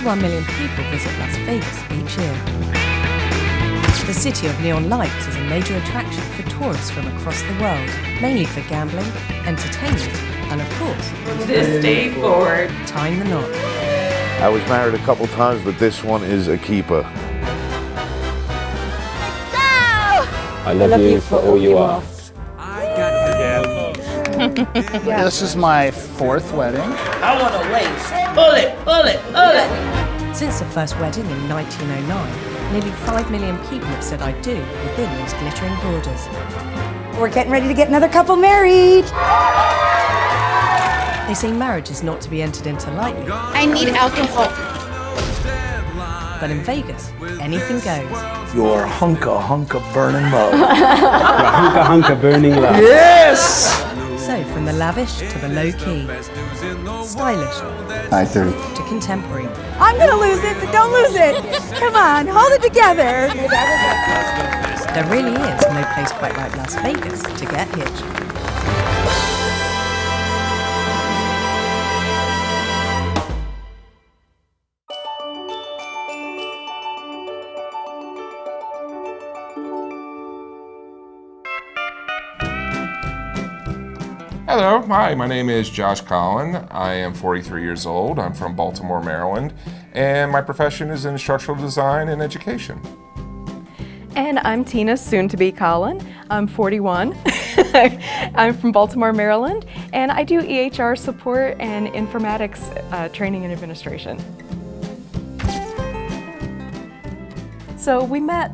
21 million people visit Las Vegas each year. The city of neon lights is a major attraction for tourists from across the world, mainly for gambling, entertainment, and of course, this day forward. tying the knot. I was married a couple times, but this one is a keeper. I love you for all you are. This is my 4th wedding. I want to lace. Pull it, pull it, pull it. Since the first wedding in 1909, nearly 5 million people have said I do within these glittering borders. We're getting ready to get another couple married. They say marriage is not to be entered into lightly, I need alcohol. but in Vegas, anything goes. Your hunka burning love. Hunka burning love. Yes! So from the lavish to the low-key, stylish Hi, 30. to contemporary, I'm gonna lose it, but don't lose it. Come on, hold it together. there really is no place quite like Las Vegas to get hitched. Hello, hi, my name is Josh Collin. I am 43 years old. I'm from Baltimore, Maryland, and my profession is in instructional design and education. And I'm Tina, soon to be Collin. I'm 41. I'm from Baltimore, Maryland, and I do EHR support and informatics training and administration. So we met,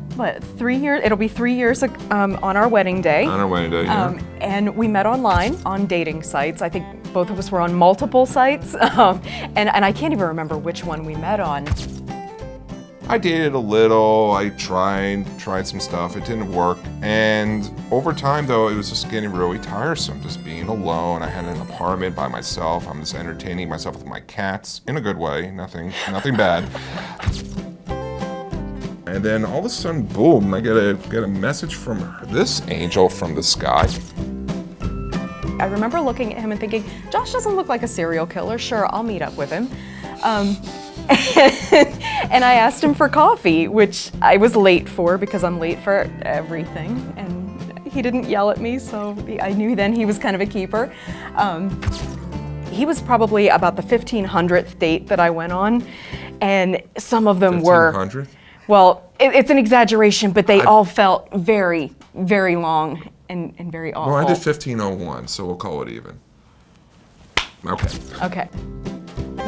3 years? It'll be 3 years on our wedding day. On our wedding day, yeah. And we met online on dating sites. I think both of us were on multiple sites, and I can't even remember which one we met on. I dated a little, I tried some stuff, it didn't work. And over time though, it was just getting really tiresome, just being alone. I had an apartment by myself. I'm just entertaining myself with my cats, in a good way, nothing bad. And then all of a sudden, boom, I get a message from her, this angel from the sky. I remember looking at him and thinking, Josh doesn't look like a serial killer. Sure, I'll meet up with him. And I asked him for coffee, which I was late for because I'm late for everything. And he didn't yell at me, so I knew then he was kind of a keeper. He was probably about the 1500th date that I went on, and some of them 1500th? were, well, it's an exaggeration, but they all felt very, very long and very awful. Well, I did 1501, so we'll call it even. Okay. Okay.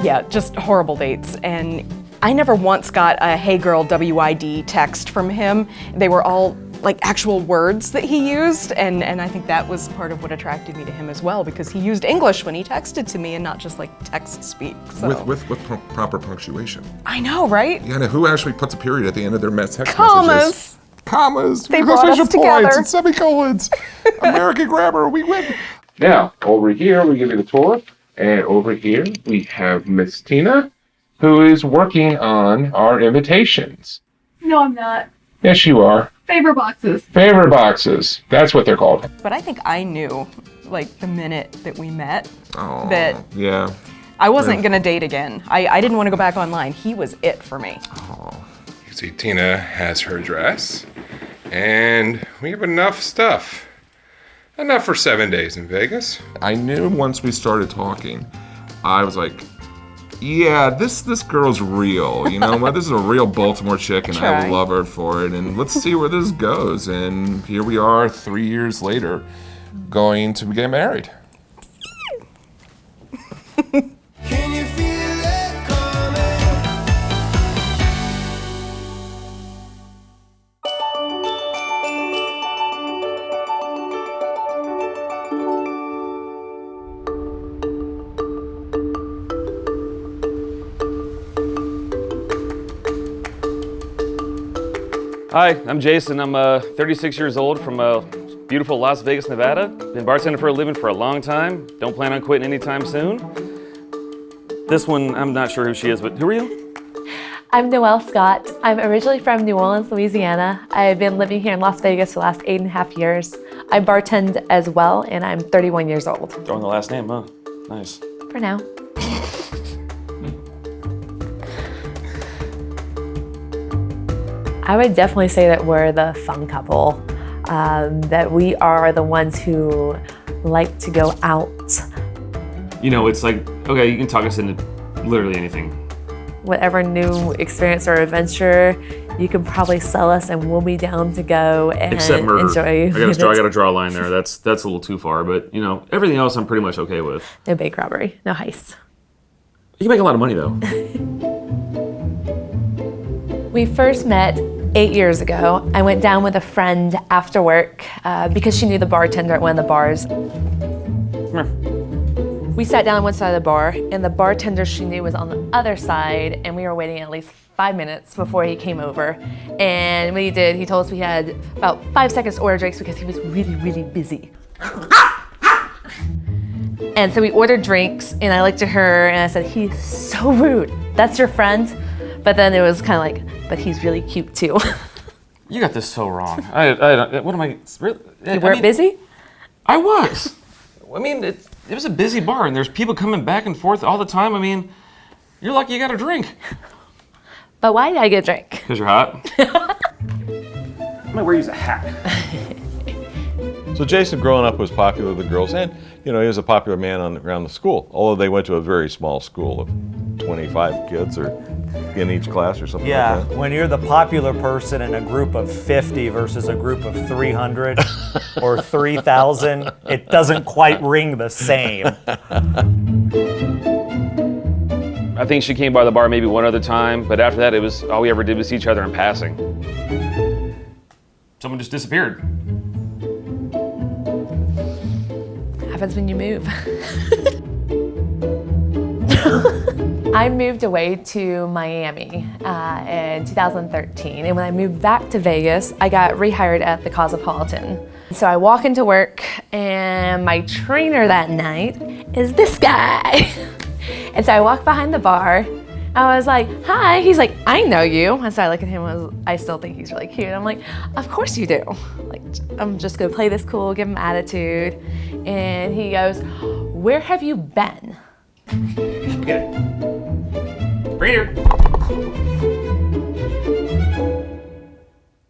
Yeah, just horrible dates. And I never once got a "Hey girl, WID" text from him. They were all like actual words that he used, and I think that was part of what attracted me to him as well, because he used English when he texted to me and not just like text speak. So. With proper punctuation. I know, right? Yeah, now who actually puts a period at the end of their text Commas. messages? Commas. They brought us Exclamation together. points and semicolons. American grammar, we win. Now, over here, we give you the tour. And over here, we have Miss Tina, who is working on our invitations. No, I'm not. Yes, you are. Favor boxes. Favor boxes. That's what they're called. But I think I knew, like the minute that we met, Oh, that yeah. I wasn't gonna date again. I didn't want to go back online. He was it for me. Oh. You see, Tina has her dress, and we have enough stuff. Enough for 7 days in Vegas. I knew once we started talking, I was like, yeah, this girl's real. You know what? This is a real Baltimore chick, and I love her for it. And let's see where this goes. And here we are 3 years later, going to get married. Can you feel it coming? Hi, I'm Jason. I'm 36 years old from beautiful Las Vegas, Nevada. Been bartending for a living for a long time. Don't plan on quitting anytime soon. This one, I'm not sure who she is, but who are you? I'm Noelle Scott. I'm originally from New Orleans, Louisiana. I've been living here in Las Vegas for the last 8.5 years. I bartend as well, and I'm 31 years old. Throwing the last name, huh? Nice. For now. I would definitely say that we're the fun couple, that we are the ones who like to go out. You know, it's like, okay, you can talk us into literally anything. Whatever new experience or adventure, you can probably sell us and we'll be down to go and Except murder. enjoy. I gotta draw a line there. That's a little too far, but you know, everything else I'm pretty much okay with. No bank robbery, no heist. You can make a lot of money though. We first met 8 years ago. I went down with a friend after work because she knew the bartender at one of the bars. We sat down on one side of the bar, and the bartender she knew was on the other side, and we were waiting at least 5 minutes before he came over. And when he did, he told us we had about 5 seconds to order drinks because he was really, really busy. And so we ordered drinks, and I looked at her and I said, "He's so rude. That's your friend?" But then it was kind of like, "But he's really cute too." You got this so wrong. I don't, what am I, really? You weren't busy? I was. I mean, it was a busy bar, and there's people coming back and forth all the time. I mean, you're lucky you got a drink. But why did I get a drink? Because you're hot. I might wear you as a hat. So Jason, growing up, was popular with the girls, and he was a popular man around the school. Although they went to a very small school of 25 kids, or in each class, or something like that. When you're the popular person in a group of 50 versus a group of 300 or 3,000, it doesn't quite ring the same. I think she came by the bar maybe one other time, but after that, it was all we ever did was see each other in passing. Someone just disappeared. Happens when you move. I moved away to Miami in 2013, and when I moved back to Vegas, I got rehired at the Cosmopolitan. So I walk into work, and my trainer that night is this guy. And so I walk behind the bar. I was like, "Hi." He's like, "I know you." And so I look at him, I still think he's really cute. I'm like, "Of course you do." Like, I'm just gonna play this cool, give him attitude. And he goes, "Where have you been?" Get it. Right here.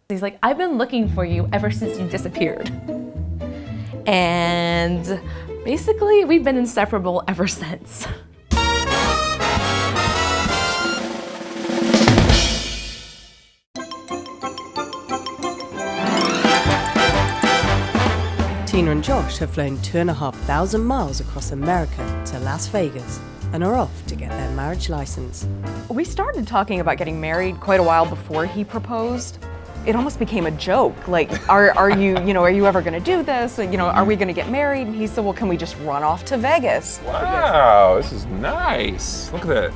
He's like, "I've been looking for you ever since you disappeared." And basically, we've been inseparable ever since. Tina and Josh have flown 2,500 miles across America to Las Vegas and are off to get their marriage license. We started talking about getting married quite a while before he proposed. It almost became a joke. Like, are you ever going to do this? Are we going to get married? And he said, "Well, can we just run off to Vegas?" Wow, this is nice. Look at that.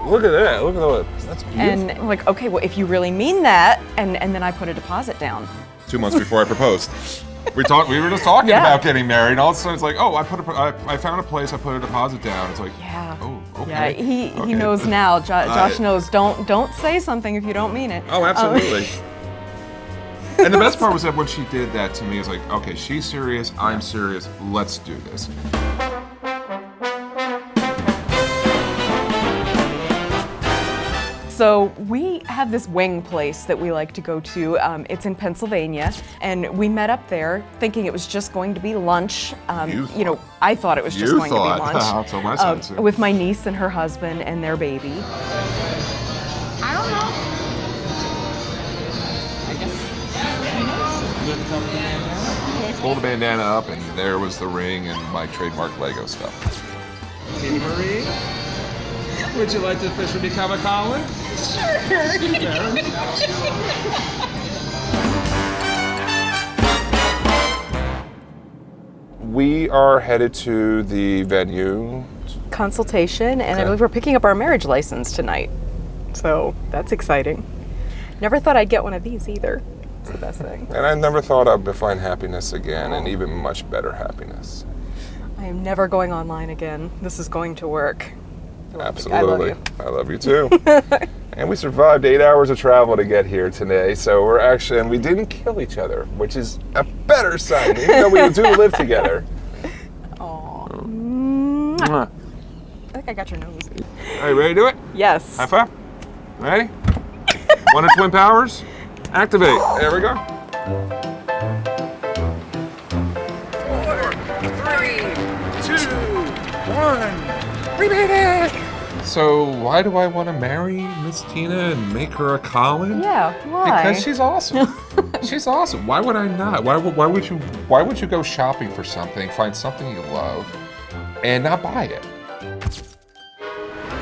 Look at that. Look at that. That's beautiful. And I'm like, "Okay, well, if you really mean that," and then I put a deposit down. 2 months before I proposed. We were just talking about getting married, and all of a sudden it's like, oh, I found a place, I put a deposit down. It's like, yeah. Oh, okay. Yeah, he knows now. Josh knows. Don't say something if you don't mean it. Oh, absolutely. And the best part was that when she did that to me, it's like, okay, she's serious, I'm serious, let's do this. So we have this wing place that we like to go to. It's in Pennsylvania, and we met up there thinking it was just going to be lunch. I thought it was just going to be lunch. I'll tell my son too. With my niece and her husband and their baby. I don't know. Pull the bandana up, and there was the ring and my trademark Lego stuff. Katie Marie, would you like to officially become a Colin? Sure. We are headed to the venue. Consultation, and I believe we're picking up our marriage license tonight. So that's exciting. Never thought I'd get one of these either. It's the best thing. And I never thought I'd find happiness again, and even much better happiness. I am never going online again. This is going to work. Absolutely. I love you. too. And we survived 8 hours of travel to get here today, so and we didn't kill each other, which is a better sign, even though we do live together. Aww. I think I got your nose. Are you ready to do it? Yes. High five. Ready? One of Twin Powers? Activate. There we go. 4, 3, 2, 1. We made it! So why do I want to marry Miss Tina and make her a Colin? Yeah, why? Because she's awesome. She's awesome. Why would I not? Why would you go shopping for something, find something you love, and not buy it? Let's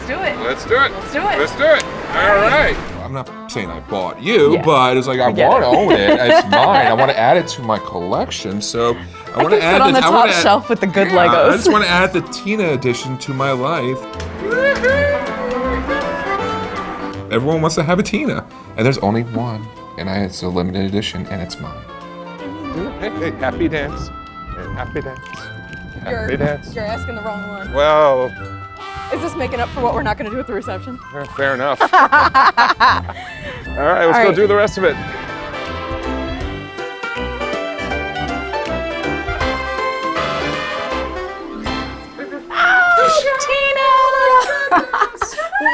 do it. Let's do it. Let's do it. Let's do it. All right. I'm not saying I bought you, but it's like I want to own it. It's mine. I want to add it to my collection. So I want to add sit on the top shelf with the good Legos. I just want to add the Tina edition to my life. Everyone wants to have a Tina, and there's only one, and it's a limited edition, and it's mine. Hey, happy dance. Happy dance. Happy dance. You're asking the wrong one. Well, is this making up for what we're not going to do at the reception? fair enough. All right, let's go do the rest of it.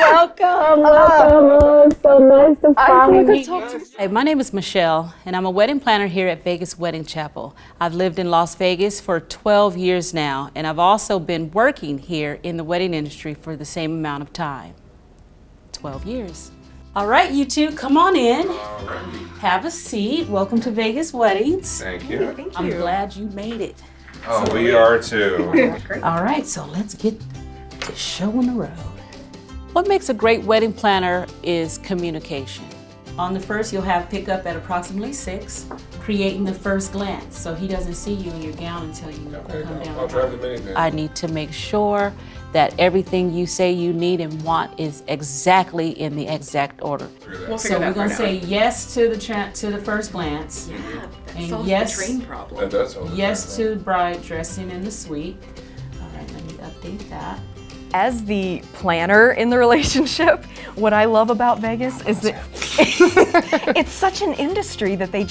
Welcome. So nice to finally talk to you. Hey, my name is Michelle, and I'm a wedding planner here at Vegas Wedding Chapel. I've lived in Las Vegas for 12 years now, and I've also been working here in the wedding industry for the same amount of time. 12 years. All right, you two, come on in. Have a seat. Welcome to Vegas Weddings. Thank you. Thank you. I'm glad you made it. Oh, we are too. All right, so let's get to show on the road. What makes a great wedding planner is communication. On the first, you'll have pickup at approximately 6, creating the first glance, so he doesn't see you in your gown until you come down. I'll drive the minivan. I need to make sure that everything you say you need and want is exactly in the exact order. So we're gonna say yes to the first glance. Yeah, that and solves yes, the train problem. That does solve the yes train to bride dressing in the suite. All right, let me update that. As the planner in the relationship, what I love about Vegas is that it's such an industry that they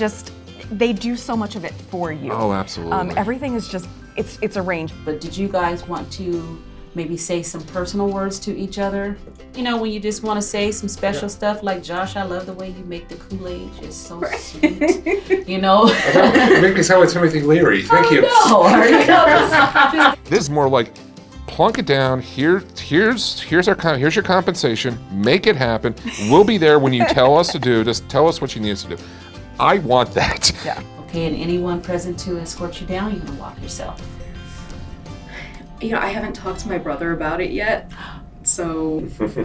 do so much of it for you. Oh, absolutely. Everything is just, it's arranged. But did you guys want to maybe say some personal words to each other? You know, when you just want to say some special stuff like, Josh, I love the way you make the Kool-Aid. It's so sweet. You know? You make me sound like Timothy Leary. Thank you. No. This is more like, plunk it down. Here's your compensation. Make it happen. We'll be there when you tell us to do. Just tell us what you need us to do. I want that. Yeah. Okay, and anyone present to escort you down, you're gonna walk yourself. You know, I haven't talked to my brother about it yet, so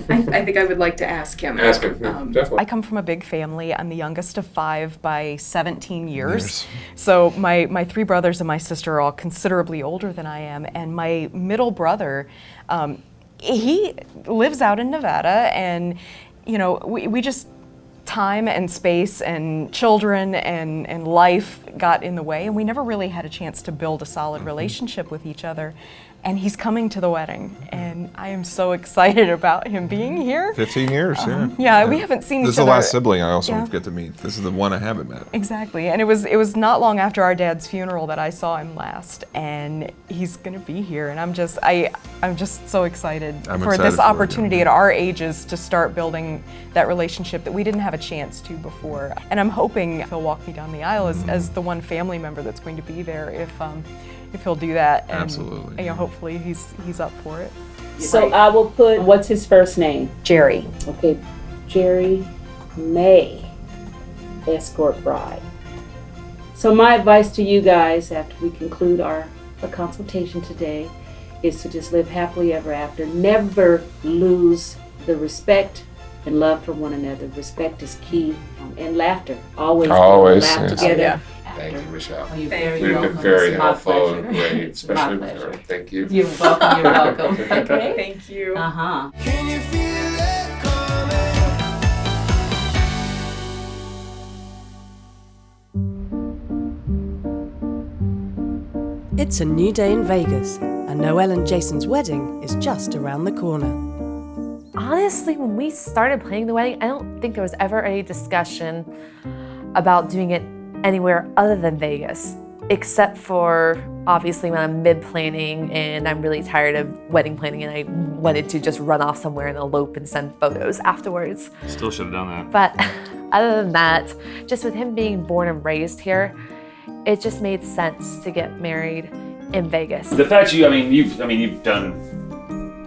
I think I would like to ask him. Ask him, definitely. I come from a big family. I'm the youngest of 5 by 17 years. So my 3 brothers and my sister are all considerably older than I am, and my middle brother, he lives out in Nevada, and you know, we just, time and space and children and life got in the way, and we never really had a chance to build a solid relationship with each other. And he's coming to the wedding, and I am so excited about him being here. 15 years, Yeah, we haven't seen each other. This is the last sibling I also get to meet. This is the one I haven't met. Exactly, and it was not long after our dad's funeral that I saw him last, and he's gonna be here, and I'm just so excited for this opportunity at our ages to start building that relationship that we didn't have a chance to before. And I'm hoping he'll walk me down the aisle as the one family member that's going to be there if he'll do that. And, absolutely. You know, hopefully he's up for it. So I will put, what's his first name? Jerry. Okay, Jerry May, escort bride. So my advice to you guys after we conclude our consultation today is to just live happily ever after. Never lose the respect and love for one another. Respect is key, and laughter. Always laugh together. Yeah. Thank you, Michelle. Oh, you're very You've welcome. been very It's my helpful pleasure. and great, It's especially my with her. pleasure. Thank you. You're welcome. You're welcome. Okay. Thank you. Uh-huh. Can you feel it coming? It's a new day in Vegas, and Noelle and Jason's wedding is just around the corner. Honestly, when we started planning the wedding, I don't think there was ever any discussion about doing it anywhere other than Vegas. except for obviously when I'm mid-planning and I'm really tired of wedding planning and I wanted to just run off somewhere and elope and send photos afterwards. Still should have done that. But other than that, just with him being born and raised here, it just made sense to get married in Vegas. The fact you've done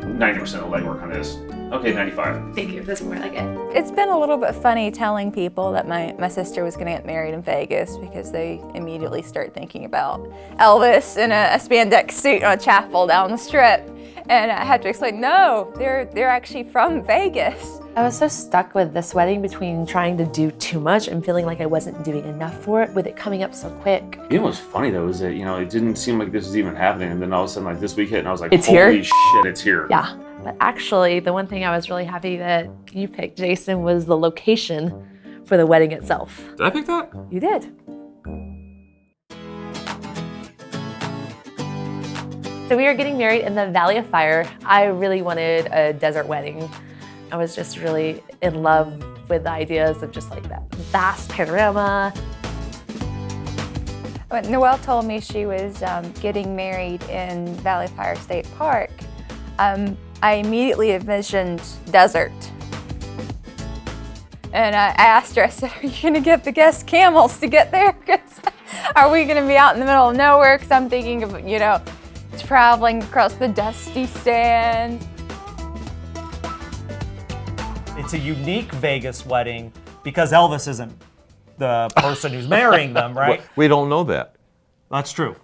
90% of the legwork on this. Okay, 95. Thank you, that's more like it. It's been a little bit funny telling people that my sister was gonna get married in Vegas because they immediately start thinking about Elvis in a spandex suit on a chapel down the strip. And I had to explain, no, they're actually from Vegas. I was so stuck with this wedding between trying to do too much and feeling like I wasn't doing enough for it, with it coming up so quick. You know what's funny though is that, it didn't seem like this was even happening, and then all of a sudden like this week hit and I was like, It's holy here? shit, it's here. Yeah, but actually the one thing I was really happy that you picked, Jason, was the location for the wedding itself. Did I pick that? You did. So we are getting married in the Valley of Fire. I really wanted a desert wedding. I was just really in love with the ideas of just like that vast panorama. When Noelle told me she was getting married in Valley Fire State Park, I immediately envisioned desert. And I asked her, I said, are you gonna get the guest camels to get there? Are we gonna be out in the middle of nowhere? Because I'm thinking of, traveling across the dusty sands. It's a unique Vegas wedding because Elvis isn't the person who's marrying them, right? We don't know that. That's true.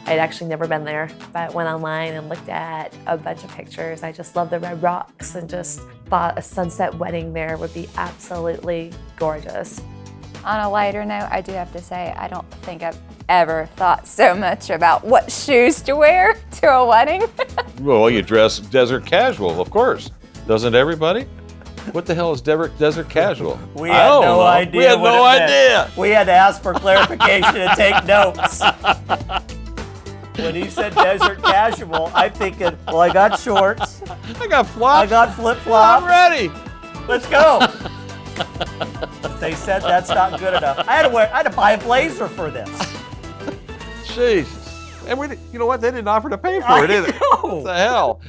I'd actually never been there, but went online and looked at a bunch of pictures. I just love the red rocks and just thought a sunset wedding there would be absolutely gorgeous. On a lighter note, I do have to say, I don't think I've ever thought so much about what shoes to wear to a wedding. Well, you dress desert casual, of course. Doesn't everybody? What the hell is desert casual? We had no idea. We had no idea. We had to ask for clarification and take notes. When he said desert casual, I'm thinking, well, I got shorts. I got flops. I got flip-flops. I'm ready. Let's go. They said that's not good enough. I had to buy a blazer for this. Jesus. And you know what? They didn't offer to pay for it either. What the hell?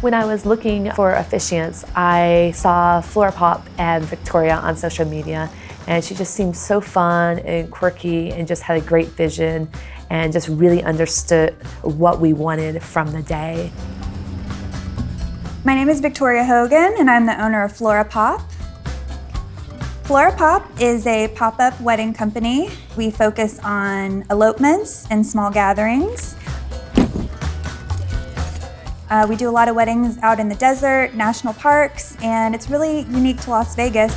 When I was looking for officiants, I saw Flora Pop and Victoria on social media, and she just seemed so fun and quirky and just had a great vision and just really understood what we wanted from the day. My name is Victoria Hogan, and I'm the owner of Flora Pop. Flora Pop is a pop-up wedding company. We focus on elopements and small gatherings. We do a lot of weddings out in the desert, national parks, and it's really unique to Las Vegas.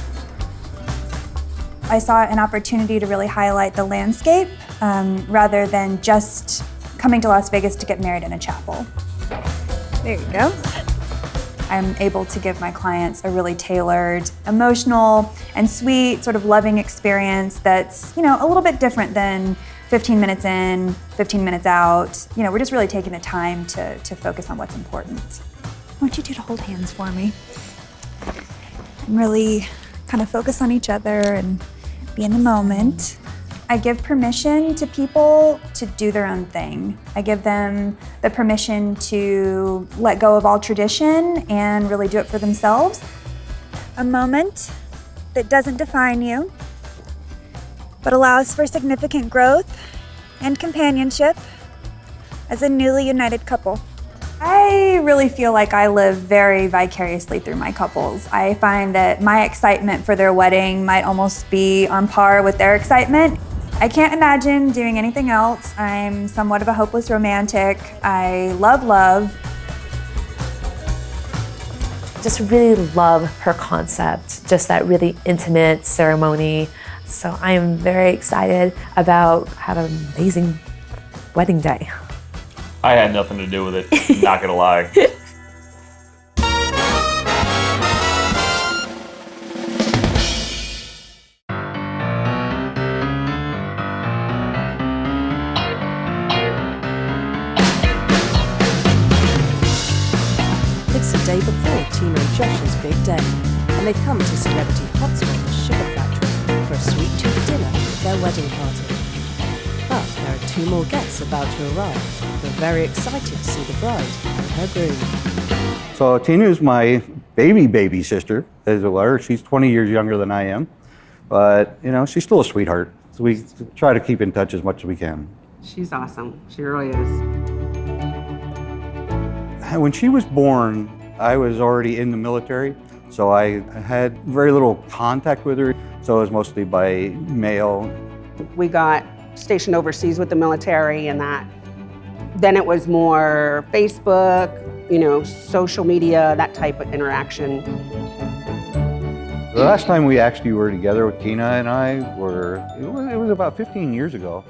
I saw an opportunity to really highlight the landscape rather than just coming to Las Vegas to get married in a chapel. There you go. I'm able to give my clients a really tailored, emotional, and sweet, sort of loving experience that's, a little bit different than 15 minutes in, 15 minutes out. We're just really taking the time to focus on what's important. I want you two to hold hands for me and really kind of focus on each other and be in the moment. I give permission to people to do their own thing. I give them the permission to let go of all tradition and really do it for themselves. A moment that doesn't define you, but allows for significant growth and companionship as a newly united couple. I really feel like I live very vicariously through my couples. I find that my excitement for their wedding might almost be on par with their excitement. I can't imagine doing anything else. I'm somewhat of a hopeless romantic. I love love. Just really love her concept, just that really intimate ceremony. So I am very excited about having an amazing wedding day. I had nothing to do with it, not gonna lie. It's the day before Tina and Josh's big day, and they've come to celebrity hotspot the Sugar Factory for a sweet tooth dinner at their wedding party. But there are 2 more guests about to arrive who are very excited to see the bride and her groom. So Tina is my baby sister, as it were. She's 20 years younger than I am, but you know, she's still a sweetheart. So we try to keep in touch as much as we can. She's awesome. She really is. When she was born, I was already in the military, so I had very little contact with her. So it was mostly by mail. We got stationed overseas with the military and that. Then it was more Facebook, you know, social media, that type of interaction. The last time we actually were together with Tina and I it was about 15 years ago.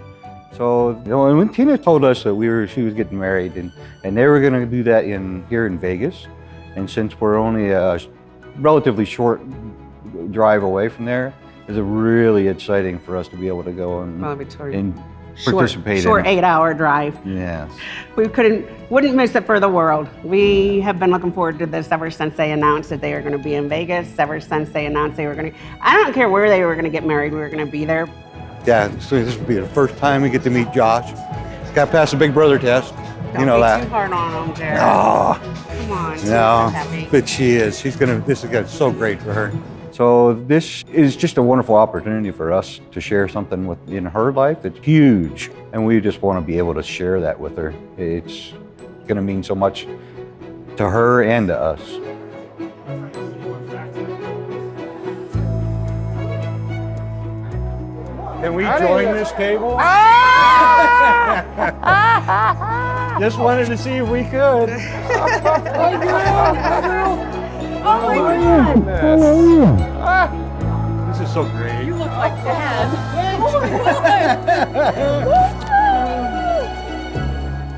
So, you know, when Tina told us that she was getting married and they were going to do that here in Vegas, and since we're only a relatively short drive away from there, it was really exciting for us to be able to go and participate short in it. 8-hour drive. Yes. We wouldn't miss it for the world. We have been looking forward to this ever since they announced that they were going to be in Vegas, ever since they announced they were going to, I don't care where they were going to get married, we were going to be there. Yeah, so this will be the first time we get to meet Josh. He's got to pass the big brother test. You know that. Don't be too hard on him, Jared. No. Come on. She's No, so happy. but she is. This is going to be so great for her. So this is just a wonderful opportunity for us to share something in her life that's huge. And we just want to be able to share that with her. It's going to mean so much to her and to us. Can we join this table? Just wanted to see if we could. Oh my goodness! This is so great. You look like Dad.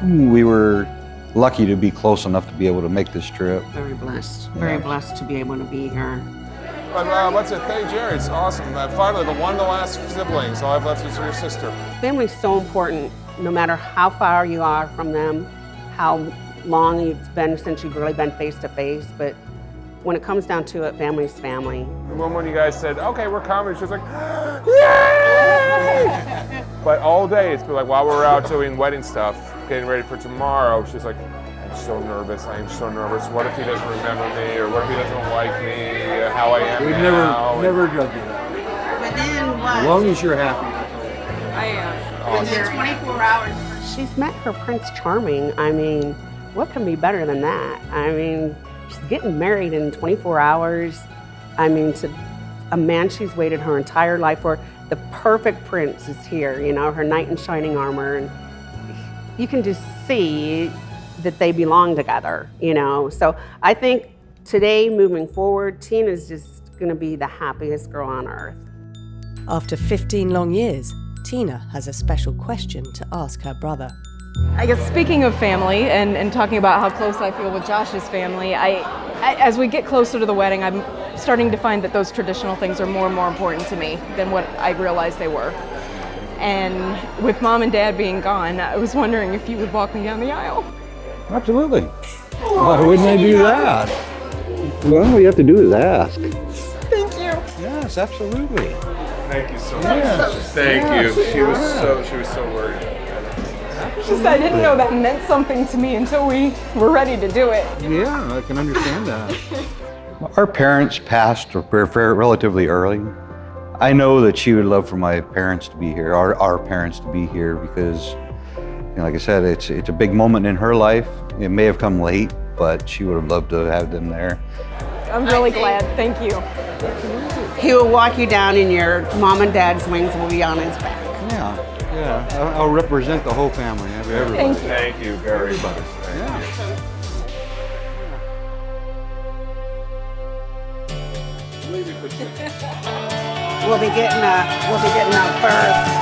We were lucky to be close enough to be able to make this trip. Very blessed. Very blessed to be able to be here. But what's it? Hey, Jerry, it's awesome. Finally, the last siblings. All I've left is your sister. Family's so important, no matter how far you are from them, how long it's been since you've really been face to face, but when it comes down to it, family's family. When you guys said, okay, we're coming, she was like, yay! But all day, it's been like, while we're out doing wedding stuff, getting ready for tomorrow, she's like, I'm so nervous, I am so nervous. What if he doesn't remember me, or what if he doesn't like me, how I am now? Never judge you. Within what? As long as you're happy. I am. Within 24 hours. She's met her Prince Charming. I mean, what can be better than that? I mean, she's getting married in 24 hours. I mean, to a man she's waited her entire life for. The perfect prince is here, you know, her knight in shining armor. And you can just see that they belong together, you know. So I think today, moving forward, Tina's just gonna be the happiest girl on earth. After 15 long years, Tina has a special question to ask her brother. I guess speaking of family and talking about how close I feel with Josh's family, as we get closer to the wedding, I'm starting to find that those traditional things are more and more important to me than what I realized they were. And with Mom and Dad being gone, I was wondering if you would walk me down the aisle. Absolutely. Why wouldn't I do that? Well, all you have to do is ask. Thank you. Yes, absolutely. Thank you so much. Yes. Thank you. Yes. She was so worried. She said I didn't know that meant something to me until we were ready to do it. Yeah, I can understand that. Our parents passed relatively early. I know that she would love for my parents to be here, our parents to be here, because, you know, like I said, it's a big moment in her life. It may have come late, but she would have loved to have them there. I'm really glad. Thank you. He will walk you down and your mom and dad's wings will be on his back. Yeah, I'll represent the whole family, everybody. Thank you very much. We'll be getting a birth.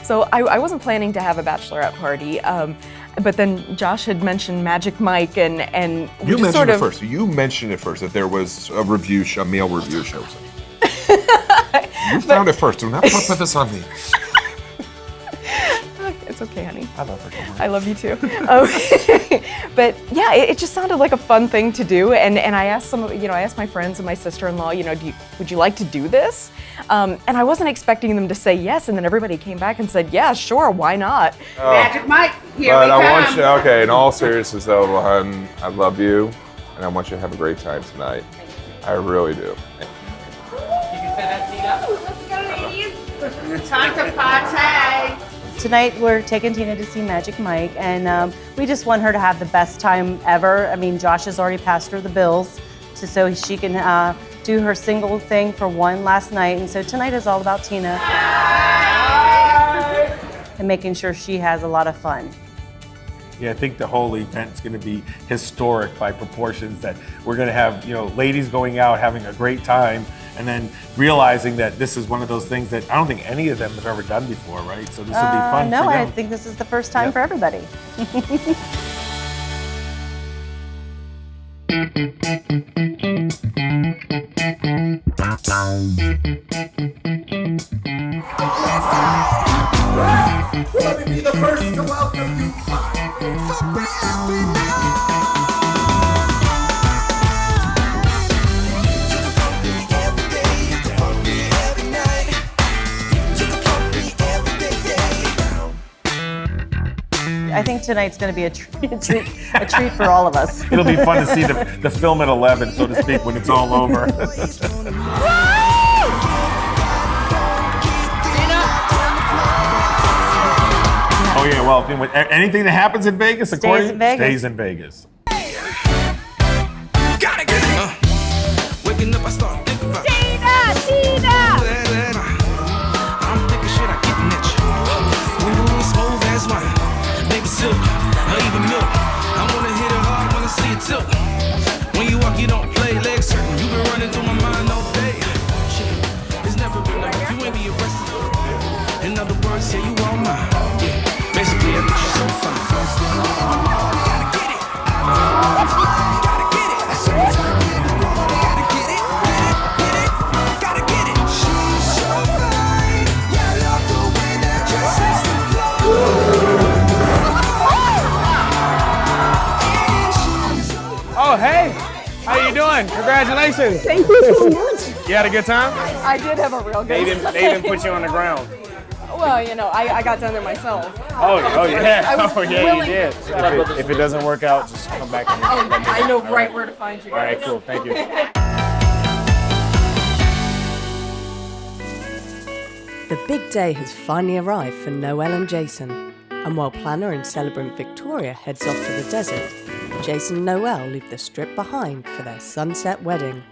So I wasn't planning to have a bachelorette party. But then Josh had mentioned Magic Mike, and we You just mentioned sort it of, first. You mentioned it first that there was a review show, a male review show. You found it first. Do not put this on me. It's okay, honey. I love her. I love you too. But yeah, it just sounded like a fun thing to do, and I asked I asked my friends and my sister-in-law, would you like to do this? And I wasn't expecting them to say yes, and then everybody came back and said, yeah, sure, why not? Magic Mike, here But we I come. want you, okay, in all seriousness though, hon, I love you, and I want you to have a great time tonight. I really do. Time to party. Tonight we're taking Tina to see Magic Mike, and we just want her to have the best time ever. I mean, Josh has already passed her the bills so she can do her single thing for one last night, and so tonight is all about Tina and making sure she has a lot of fun. Yeah, I think the whole event's going to be historic by proportions, that we're going to have, ladies going out having a great time, and then realizing that this is one of those things that I don't think any of them have ever done before, right? So this will be fun No, for I them. think this is the first time for everybody. Let me be the first to welcome you. So be happy now. I think tonight's going to be a treat for all of us. It'll be fun to see the film at 11, so to speak, when it's all over. Oh yeah, well, anything that happens in Vegas, Stays in Vegas. stays in Vegas. Waking up, I start thinking about Tina! I'm thinking shit, I getting at you. Smooth as wine, maybe silk, or even milk. I wanna hit it hard when I see it tilt. When you walk, you don't play legs certain. You been running through my mind all day. Shit, it's never been like you ain't be arrested. In other words, say you all mine. Yeah, basically, I think you're so fine. Gotta get it. Gotta get it. Gotta get it. Gotta get it. She's so fine. Yeah, I love the way that dress is the Oh, hey! How you doing? Congratulations! Thank you so much. You had a good time? I did have a real good time. They didn't put you on the ground. Well, I got down there myself. Oh yeah. I was Oh yeah, you willing- did. If it doesn't work out, just come back. I know right where to find you All guys. right, cool. Thank you. The big day has finally arrived for Noelle and Jason, and while planner and celebrant Victoria heads off to the desert, Jason and Noelle leave the strip behind for their sunset wedding.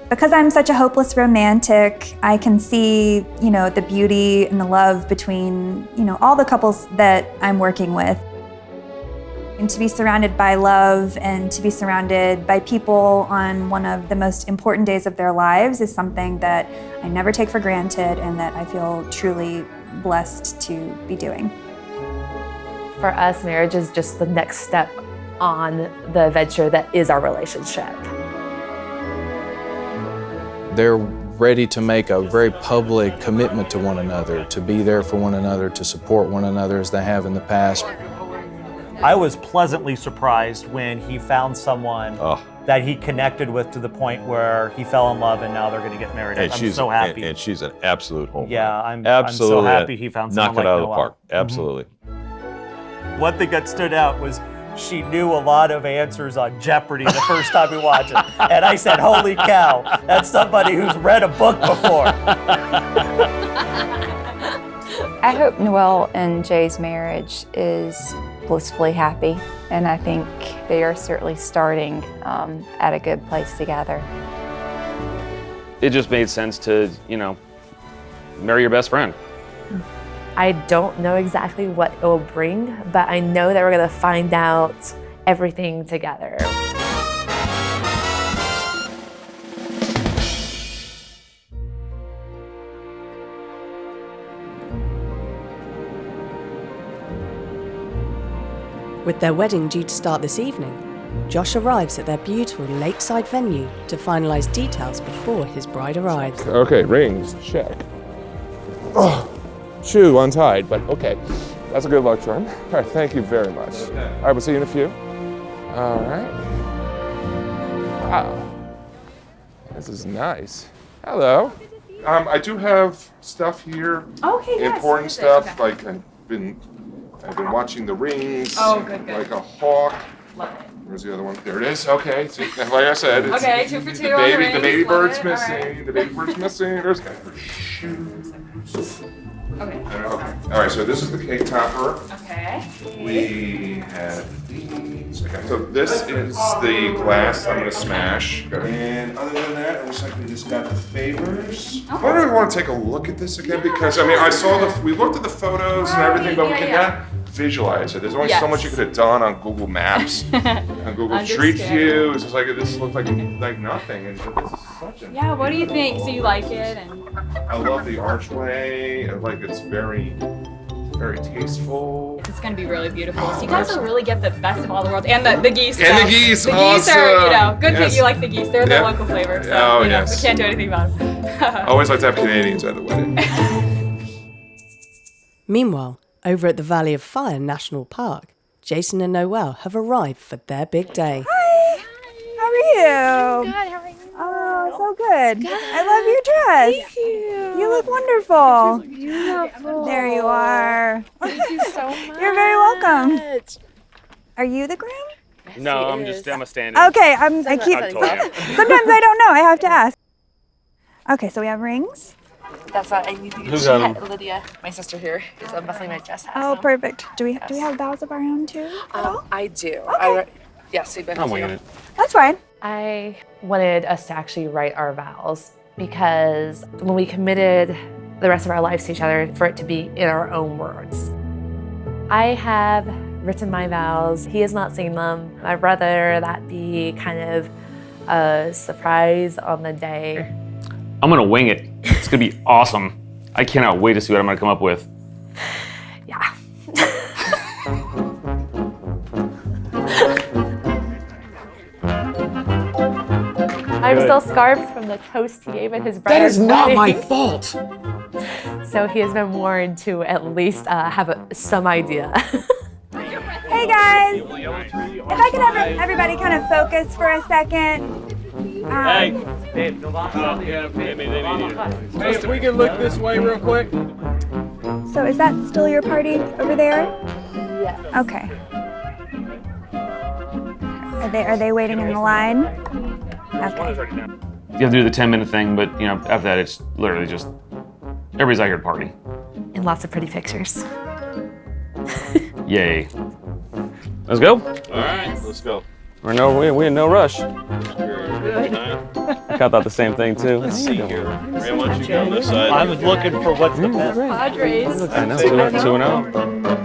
Because I'm such a hopeless romantic, I can see, the beauty and the love between, all the couples that I'm working with. And to be surrounded by love and to be surrounded by people on one of the most important days of their lives is something that I never take for granted and that I feel truly blessed to be doing. For us, marriage is just the next step on the adventure that is our relationship. They're ready to make a very public commitment to one another, to be there for one another, to support one another as they have in the past. I was pleasantly surprised when he found someone that he connected with to the point where he fell in love and now they're going to get married. And I'm she's so happy. And she's an absolute home run. Yeah, I'm absolutely so happy he found someone knock it like out of the Noelle. park. Absolutely. One thing that stood out was she knew a lot of answers on Jeopardy the first time we watched it. And I said, holy cow, that's somebody who's read a book before. I hope Noelle and Jay's marriage is blissfully happy, and I think they are certainly starting at a good place together. It just made sense to, marry your best friend. I don't know exactly what it will bring, but I know that we're gonna find out everything together. With their wedding due to start this evening, Josh arrives at their beautiful lakeside venue to finalise details before his bride arrives. Okay, rings, check. Oh, shoe untied, but okay. That's a good luck charm. All right, thank you very much. All right, we'll see you in a few. All right. Wow. This is nice. Hello. I do have stuff here. Okay, yes. Important stuff. Okay. Like I've been watching the rings. Oh, good. Like a hawk. Love it. Where's the other one? There it is. Okay. See, like I said, it's okay, 2 for 2 the on baby. rings. The baby Love bird's it. missing. Right. The baby bird's missing. There's guys for shoes. Okay. Okay. All right. So this is the cake topper. Okay. We have these. Okay. So this is the glass I'm gonna smash. And other than that, it looks like we just got the favors. Okay. Why do we want to take a look at this again? Because I mean, I saw we looked at the photos and everything, but we cannot visualize it. There's only so much you could have done on Google Maps, on Google Street View. It's just like this looks like nothing, and this is such a Yeah, what do you think? So you like it? And I love the archway. Like it's very tasteful. it's going to be really beautiful. So you guys will really get the best of all the worlds. And the geese. And the geese, The geese are, awesome. good Yes. that you like the geese. They're the local flavor. So Oh, you know, yes. we can't do anything about them. Always like to have Canadians at the wedding. Meanwhile, over at the Valley of Fire National Park, Jason and Noelle have arrived for their big day. Hi. How are you? Good, how are you? Oh, so good. I love your dress. Thank you. You look wonderful. Beautiful. There you are. Thank you so much. You're very welcome. Are you the groom? No, I'm a stand-in. Okay, I keep. I totally am. Sometimes I don't know. I have to ask. Okay, so we have rings. That's what I need to Who got 'em? Lydia, my sister here, is bustling my dress. Oh, perfect. Do we have vows of our own too? I do. Yes, we've been. I'm winging it. That's fine. I wanted us to actually write our vows because when we committed the rest of our lives to each other, for it to be in our own words. I have written my vows. He has not seen them. I'd rather that be kind of a surprise on the day. I'm gonna wing it. It's gonna be awesome. I cannot wait to see what I'm gonna come up with. Yeah. I'm still scarfed from the toast he gave at his brother's That is not my wedding. fault. So he has been warned to at least have some idea. Hey guys. If I could have everybody kind of focus for a second. Hey, if we can look this way real quick. So is that still your party over there? Yeah. Okay. Are they waiting in the line? Okay. You have to do the 10-minute thing, but you know, after that, it's literally just everybody's out here to party. And lots of pretty pictures. Yay. Let's go. All right, let's go. We're in no rush. I thought the same thing too. Let's see here. Ray, why don't you go on this side? I was looking for what's the best. Padres. I know, 2-0.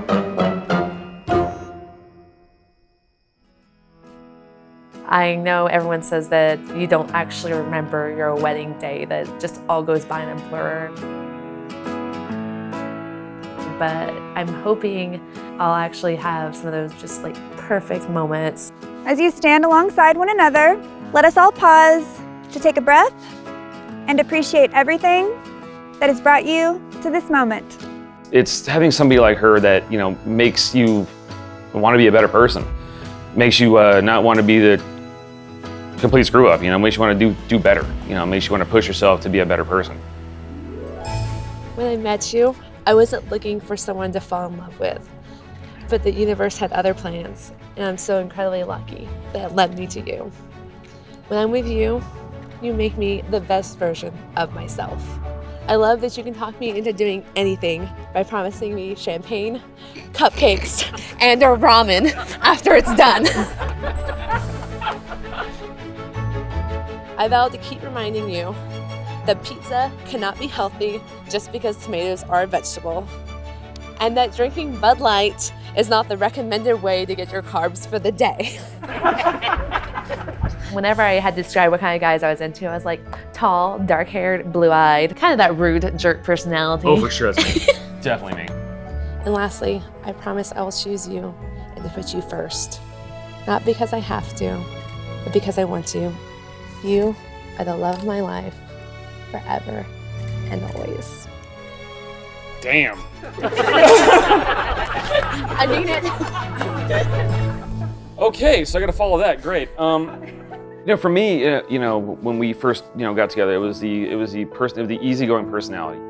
I know everyone says that you don't actually remember your wedding day, that just all goes by in a blur. But I'm hoping I'll actually have some of those just like perfect moments. As you stand alongside one another, let us all pause to take a breath and appreciate everything that has brought you to this moment. It's having somebody like her that, you know, makes you want to be a better person. Makes you not want to be the complete screw up, you know, makes you want to do better. You know, makes you want to push yourself to be a better person. When I met you, I wasn't looking for someone to fall in love with, but the universe had other plans, and I'm so incredibly lucky that it led me to you. When I'm with you, you make me the best version of myself. I love that you can talk me into doing anything by promising me champagne, cupcakes, and or ramen after it's done. I vow to keep reminding you that pizza cannot be healthy just because tomatoes are a vegetable, and that drinking Bud Light is not the recommended way to get your carbs for the day. Whenever I had to describe what kind of guys I was into, I was like tall, dark-haired, blue-eyed, kind of that rude jerk personality. Oh, for sure, that's me. Definitely me. And lastly, I promise I will choose you and to put you first. Not because I have to, but because I want to. You are the love of my life, forever and always. Damn. I need it. Okay, so I got to follow that. Great. For me, when we first, got together, it was the easygoing personality.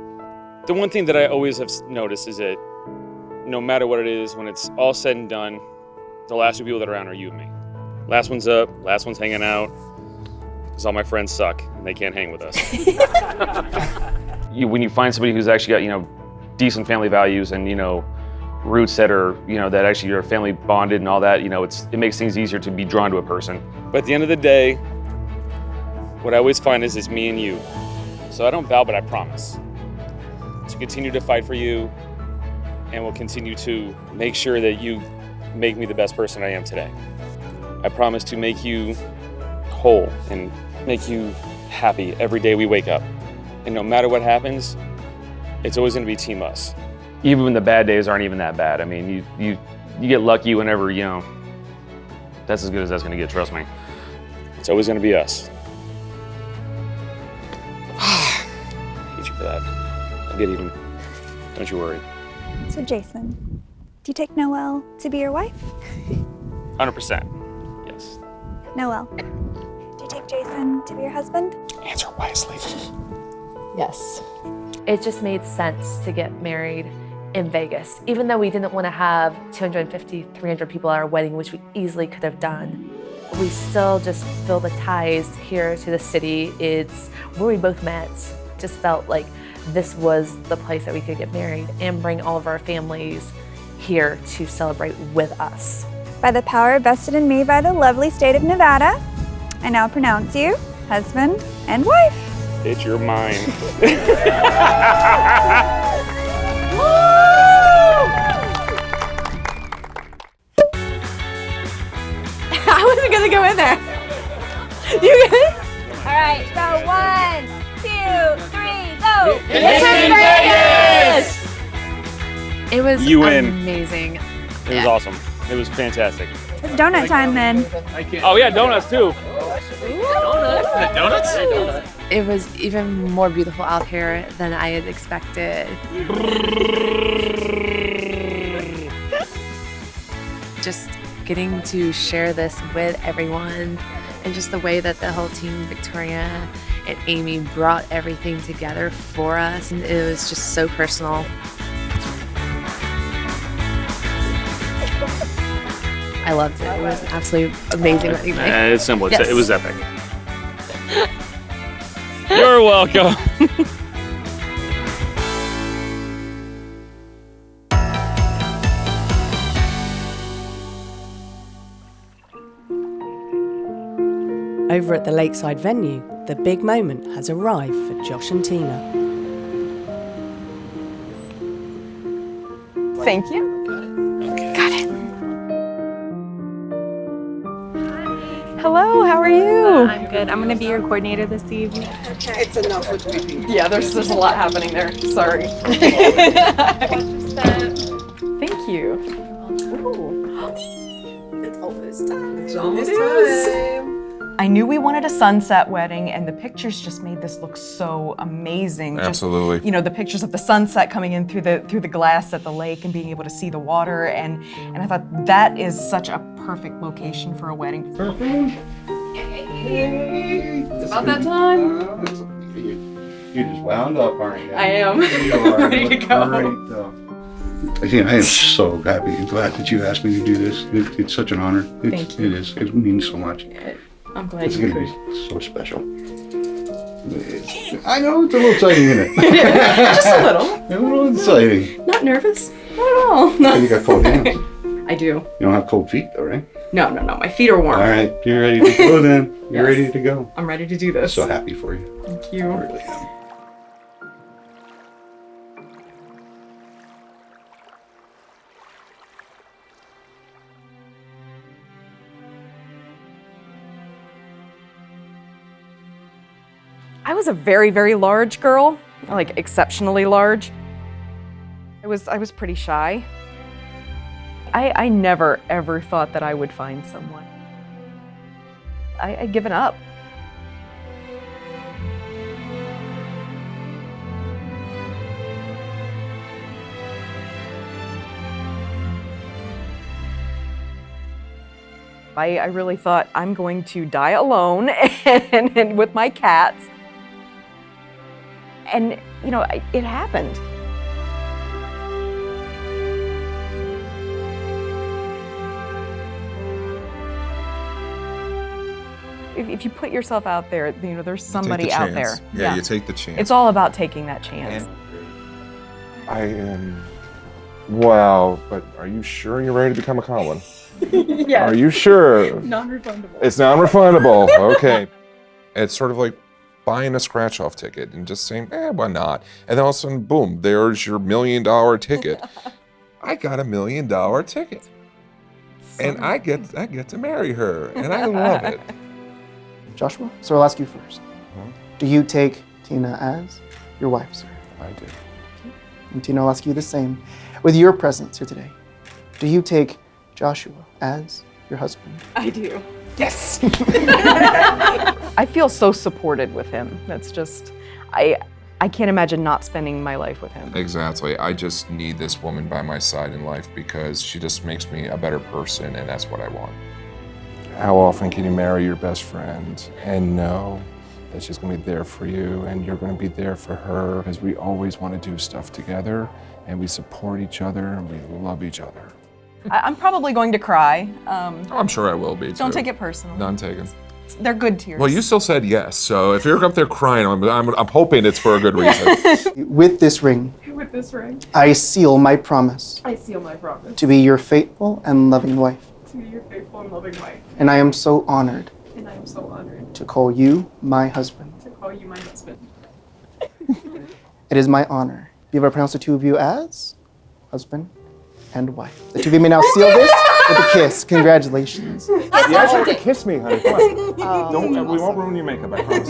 The one thing that I always have noticed is that no matter what it is, when it's all said and done, the last two people that are around are you and me. Last one's up, last one's hanging out, because all my friends suck and they can't hang with us. When you find somebody who's actually got, decent family values and, roots that are, that actually are family bonded and all that, it makes things easier to be drawn to a person. But at the end of the day, what I always find is it's me and you. So I don't vow, but I promise to continue to fight for you, and will continue to make sure that you make me the best person I am today. I promise to make you whole and make you happy every day we wake up. And no matter what happens, it's always gonna be Team Us. Even when the bad days aren't even that bad. I mean, you get lucky whenever, that's as good as that's gonna get, trust me. It's always gonna be us. I hate you for that. I'll get even, don't you worry. So Jason, do you take Noelle to be your wife? 100%, yes. Noelle, do you take Jason to be your husband? Answer wisely. Yes. It just made sense to get married in Vegas. Even though we didn't want to have 250, 300 people at our wedding, which we easily could have done, we still just feel the ties here to the city. It's where we both met. Just felt like this was the place that we could get married and bring all of our families here to celebrate with us. By the power vested in me by the lovely state of Nevada, I now pronounce you husband and wife. It's your mind. I wasn't gonna go in there. You good? All right, so 1, 2, 3, go! Hitched Vegas! It was You win. amazing. It was awesome. It was fantastic. It's donut time then. Oh yeah, donuts too. Donuts? It was even more beautiful out here than I had expected. Just getting to share this with everyone, and just the way that the whole team, Victoria and Amy, brought everything together for us. And it was just so personal. I loved it. It was an absolutely amazing wedding night. It's simple. Yes. It was epic. You're welcome. Over at the lakeside venue, the big moment has arrived for Josh and Tina. Thank you. Got it. Hello, how are you? I'm good. I'm gonna be your coordinator this evening. Okay. It's enough with me. Yeah, there's a lot happening there. Sorry. Thank you. It's almost time. It's almost time. I knew we wanted a sunset wedding, and the pictures just made this look so amazing. Absolutely. Just, the pictures of the sunset coming in through the glass at the lake and being able to see the water, and I thought that is such a perfect location for a wedding. Perfect. It's about that time. You just wound up, aren't you? I am. You are. Ready to go. Again, I am so happy and glad that you asked me to do this. It's such an honor. Thank you. It is. It means so much. I'm glad It's you going to could. be so special. I know it's a little exciting, isn't it? Just a little. A little exciting. Not nervous. Not at all. Oh, you got cold hands. I do. You don't have cold feet, though, right? No. My feet are warm. All right, you're ready to go then. You're Yes. ready to go. I'm ready to do this. So happy for you. Thank you. I really am. I was a very, very large girl, like exceptionally large. I was pretty shy. I never, ever thought that I would find someone. I'd given up. I really thought I'm going to die alone and with my cats. And, you know, it happened. If you put yourself out there, you know, there's somebody out there. Yeah, you take the chance. It's all about taking that chance. I am, wow, but are you sure you're ready to become a Colin? Yes. Are you sure? Non-refundable. It's non-refundable, okay. It's sort of like buying a scratch-off ticket and just saying, why not? And then all of a sudden, boom, there's your $1 million ticket. I got $1 million ticket. And I get to marry her, and I love it. Joshua, so I'll ask you first. Do you take Tina as your wife, sir? I do. And Tina, I'll ask you the same. With your presence here today, do you take Joshua as your husband? I do. Yes! I feel so supported with him. That's just, I can't imagine not spending my life with him. Exactly. I just need this woman by my side in life because she just makes me a better person, and that's what I want. How often can you marry your best friend and know that she's going to be there for you and you're going to be there for her? Because we always want to do stuff together, and we support each other, and we love each other. I'm probably going to cry. I'm sure I will be, Don't too. take it personally. None taken. They're good tears. Well, you still said yes, so if you're up there crying, I'm hoping it's for a good reason. With this ring, With this ring, I seal my promise I seal my promise to be your faithful and loving wife. to be your faithful and loving wife. And I am so honored And I am so honored to call you my husband. to call you my husband. It is my honor. Be able to pronounce the two of you as husband and wife. The two of you may now seal this with a kiss. Congratulations. You actually have to kiss me, honey. Come on. We won't ruin your makeup, I promise.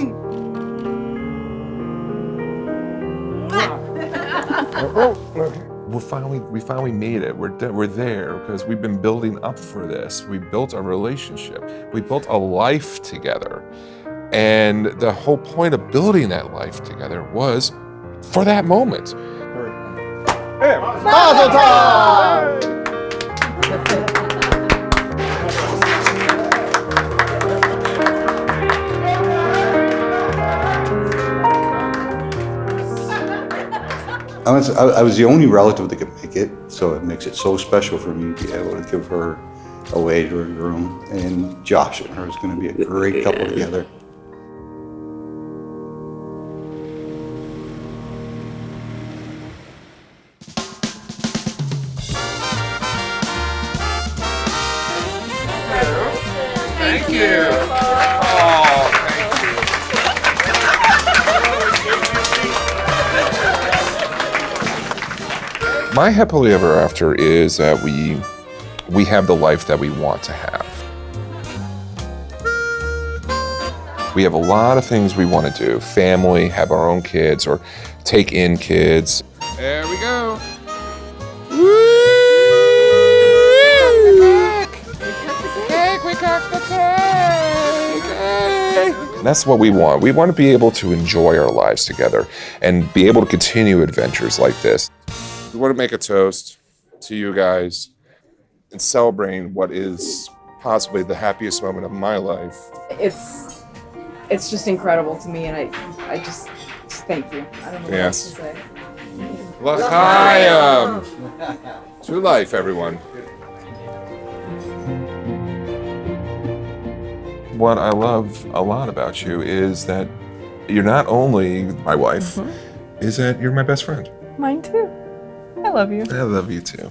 We finally made it. We're there because we've been building up for this. We built a relationship. We built a life together. And the whole point of building that life together was for that moment. Mazel tov! I was the only relative that could make it, so it makes it so special for me to be able to give her away to her groom. And Josh and her is going to be a great couple together. Thank you. Oh, thank you. My happily ever after is that we have the life that we want to have. We have a lot of things we want to do. Family, have our own kids, or take in kids. There we go. That's what we want. We want to be able to enjoy our lives together and be able to continue adventures like this. We want to make a toast to you guys and celebrating what is possibly the happiest moment of my life. It's just incredible to me, and I just thank you. I don't know what else to say. L'chaim! To life, everyone. What I love a lot about you is that you're not only my wife, is that you're my best friend. Mine too. I love you. I love you too.